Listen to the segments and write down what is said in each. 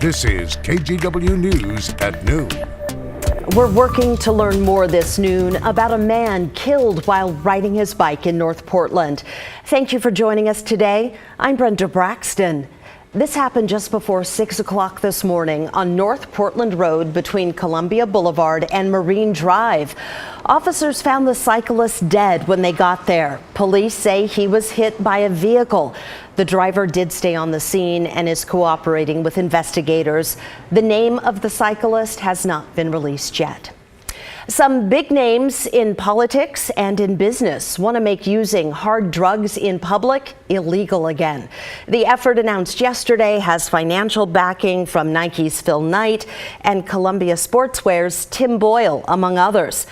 This is KGW News at noon. We're working to learn more this noon about a man killed while riding his bike in North Portland. Thank you for joining us today. I'm Brenda Braxton. This happened just before 6 o'clock this morning on North Portland Road between Columbia Boulevard and Marine Drive. Officers found the cyclist dead when they got there. Police say he was hit by a vehicle. The driver did stay on the scene and is cooperating with investigators. The name of the cyclist has not been released yet. Some big names in politics and in business want to make using hard drugs in public illegal again. The effort announced yesterday has financial backing from Nike's Phil Knight and Columbia Sportswear's Tim Boyle, among others.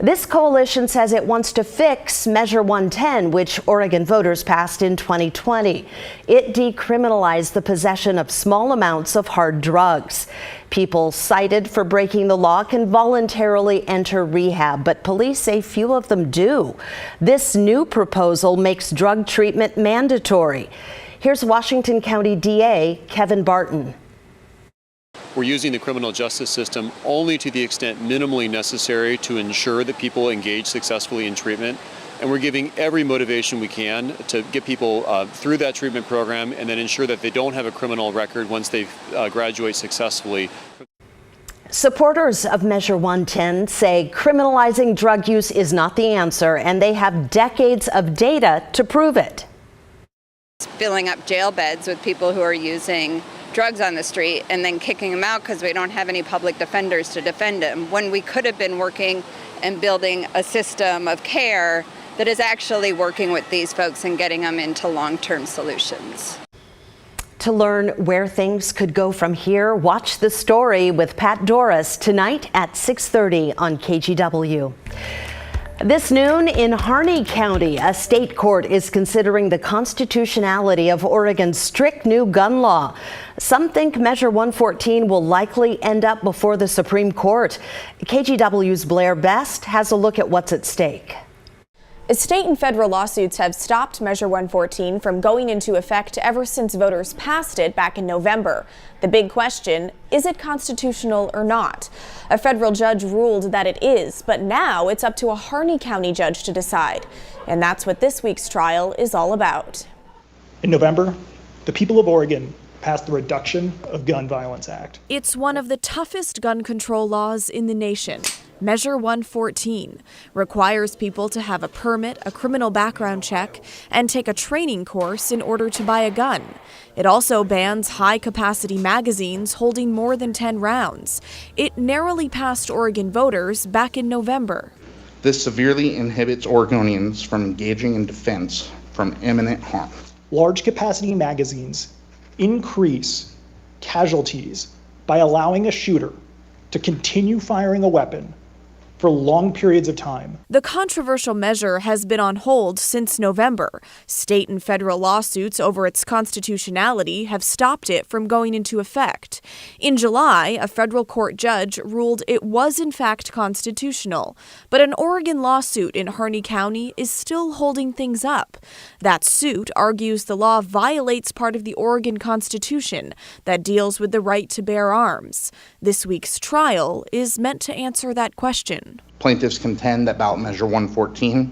This coalition says it wants to fix Measure 110, which Oregon voters passed in 2020. It decriminalized the possession of small amounts of hard drugs. People cited for breaking the law can voluntarily enter rehab, but police say few of them do. This new proposal makes drug treatment mandatory. Here's Washington County DA Kevin Barton. We're using the criminal justice system only to the extent minimally necessary to ensure that people engage successfully in treatment. And we're giving every motivation we can to get people through that treatment program and then ensure that they don't have a criminal record once they graduate successfully. Supporters of Measure 110 say criminalizing drug use is not the answer, and they have decades of data to prove it. Filling up jail beds with people who are using drugs on the street and then kicking them out because we don't have any public defenders to defend them, when we could have been working and building a system of care that is actually working with these folks and getting them into long-term solutions. To learn where things could go from here, watch The Story with Pat Doris tonight at 6:30 on KGW. This noon in Harney County, a state court is considering the constitutionality of Oregon's strict new gun law. Some think Measure 114 will likely end up before the Supreme Court. KGW's Blair Best has a look at what's at stake. State and federal lawsuits have stopped Measure 114 from going into effect ever since voters passed it back in November. The big question, is it constitutional or not? A federal judge ruled that it is, but now it's up to a Harney County judge to decide. And that's what this week's trial is all about. In November, the people of Oregon passed the Reduction of Gun Violence Act. It's one of the toughest gun control laws in the nation. Measure 114 requires people to have a permit, a criminal background check, and take a training course in order to buy a gun. It also bans high-capacity magazines holding more than 10 rounds. It narrowly passed Oregon voters back in November. This severely inhibits Oregonians from engaging in defense from imminent harm. Large-capacity magazines increase casualties by allowing a shooter to continue firing a weapon for long periods of time. The controversial measure has been on hold since November. State and federal lawsuits over its constitutionality have stopped it from going into effect. In July, a federal court judge ruled it was in fact constitutional, but an Oregon lawsuit in Harney County is still holding things up. That suit argues the law violates part of the Oregon Constitution that deals with the right to bear arms. This week's trial is meant to answer that question. Plaintiffs contend that ballot measure 114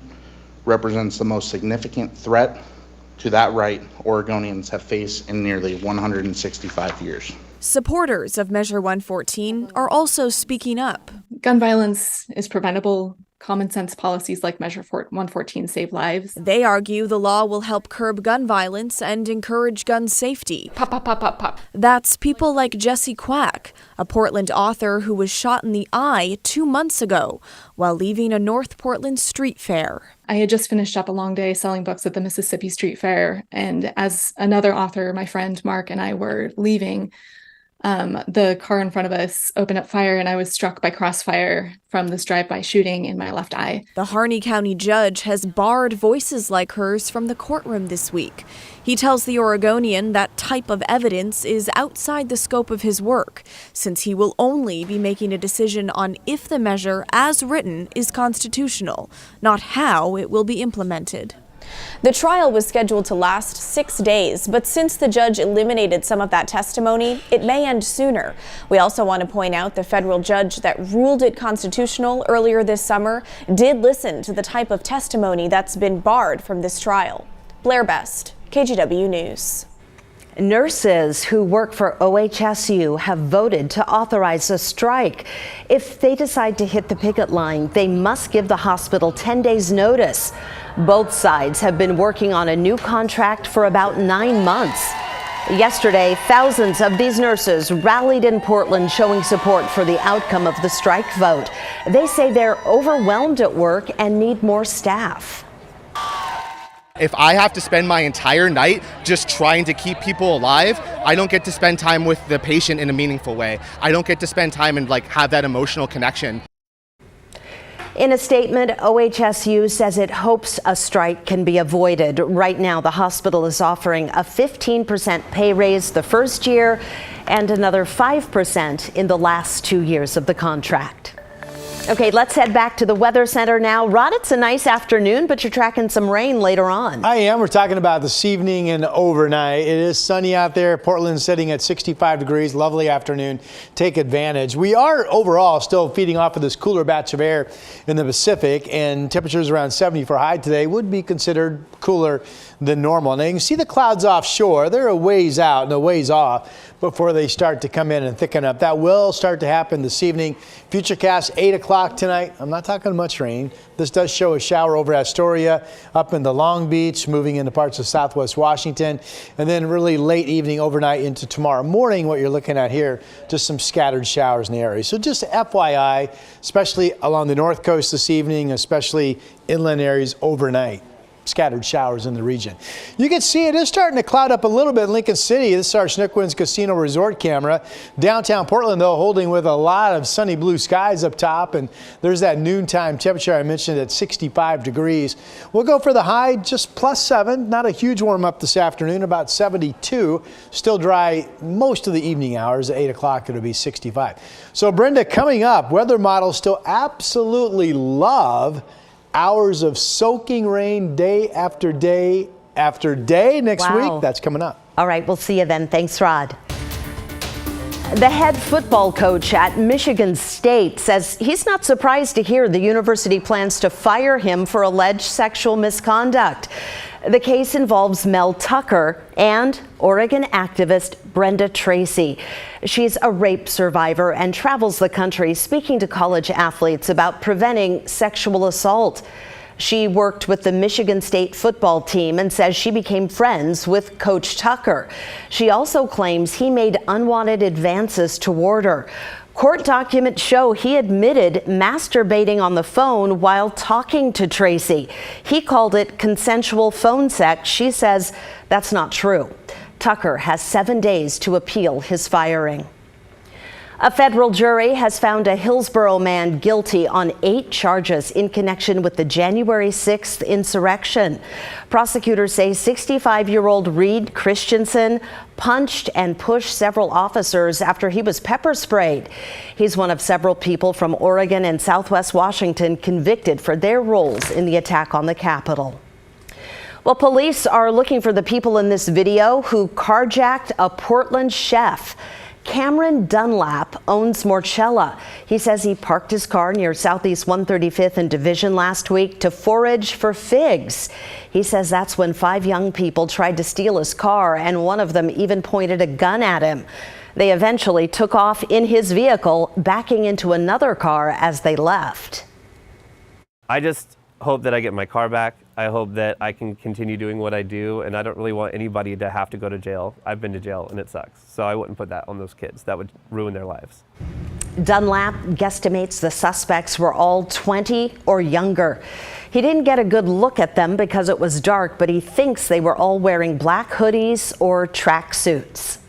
represents the most significant threat to that right Oregonians have faced in nearly 165 years. Supporters of Measure 114 are also speaking up. Gun violence is preventable. Common sense policies like Measure 114 save lives. They argue the law will help curb gun violence and encourage gun safety. Pop, pop, pop, pop, pop. That's people like Jesse Quack, a Portland author who was shot in the eye 2 months ago while leaving a North Portland street fair. I had just finished up a long day selling books at the Mississippi Street Fair, and as another author, my friend Mark and I were leaving, the car in front of us opened up fire, and I was struck by crossfire from this drive-by shooting in my left eye. The Harney County judge has barred voices like hers from the courtroom this week. He tells the Oregonian that type of evidence is outside the scope of his work, since he will only be making a decision on if the measure, as written, is constitutional, not how it will be implemented. The trial was scheduled to last 6 days, but since the judge eliminated some of that testimony, it may end sooner. We also want to point out the federal judge that ruled it constitutional earlier this summer did listen to the type of testimony that's been barred from this trial. Blair Best, KGW News. Nurses who work for OHSU have voted to authorize a strike. If they decide to hit the picket line, they must give the hospital 10 days notice. Both sides have been working on a new contract for about 9 months. Yesterday, thousands of these nurses rallied in Portland showing support for the outcome of the strike vote. They say they're overwhelmed at work and need more staff. If I have to spend my entire night just trying to keep people alive, I don't get to spend time with the patient in a meaningful way. I don't get to spend time and have that emotional connection. In a statement, OHSU says it hopes a strike can be avoided. Right now, the hospital is offering a 15% pay raise the first year and another 5% in the last 2 years of the contract. Okay, let's head back to the Weather Center now. Rod, it's a nice afternoon, but you're tracking some rain later on. I am. We're talking about this evening and overnight. It is sunny out there. Portland's sitting at 65 degrees. Lovely afternoon. Take advantage. We are overall still feeding off of this cooler batch of air in the Pacific, and temperatures around 70 for high today would be considered cooler than normal. Now you can see the clouds offshore. They're a ways out and a ways off before they start to come in and thicken up. That will start to happen this evening. Futurecast 8 o'clock tonight. I'm not talking much rain. This does show a shower over Astoria, up in the Long Beach, moving into parts of southwest Washington, and then really late evening overnight into tomorrow morning. What you're looking at here, just some scattered showers in the area. So just FYI, especially along the north coast this evening, especially inland areas overnight. Scattered showers in the region. You can see it is starting to cloud up a little bit in Lincoln City. This is our Schnickwin's Casino Resort camera. Downtown Portland, though, holding with a lot of sunny blue skies up top, and there's that noontime temperature I mentioned at 65 degrees. We'll go for the high, just +7. Not a huge warm up this afternoon, about 72. Still dry most of the evening hours. At 8 o'clock, it'll be 65. So, Brenda, coming up, weather models still absolutely love hours of soaking rain day after day after day next week. That's coming up. All right, we'll see you then. Thanks, Rod. The head football coach at Michigan State says he's not surprised to hear the university plans to fire him for alleged sexual misconduct. The case involves Mel Tucker and Oregon activist Brenda Tracy. She's a rape survivor and travels the country speaking to college athletes about preventing sexual assault. She worked with the Michigan State football team and says she became friends with Coach Tucker. She also claims he made unwanted advances toward her. Court documents show he admitted masturbating on the phone while talking to Tracy. He called it consensual phone sex. She says that's not true. Tucker has 7 days to appeal his firing. A federal jury has found a Hillsborough man guilty on 8 charges in connection with the January 6th insurrection. Prosecutors say 65-year-old Reed Christensen punched and pushed several officers after he was pepper sprayed. He's one of several people from Oregon and Southwest Washington convicted for their roles in the attack on the Capitol. Well, police are looking for the people in this video who carjacked a Portland chef. Cameron Dunlap owns Morchella. He says he parked his car near Southeast 135th and Division last week to forage for figs. He says that's when 5 young people tried to steal his car, and one of them even pointed a gun at him. They eventually took off in his vehicle, backing into another car as they left. I just hope that I get my car back. I hope that I can continue doing what I do, and I don't really want anybody to have to go to jail. I've been to jail and it sucks, so I wouldn't put that on those kids. That would ruin their lives. Dunlap guesstimates the suspects were all 20 or younger. He didn't get a good look at them because it was dark, but he thinks they were all wearing black hoodies or tracksuits.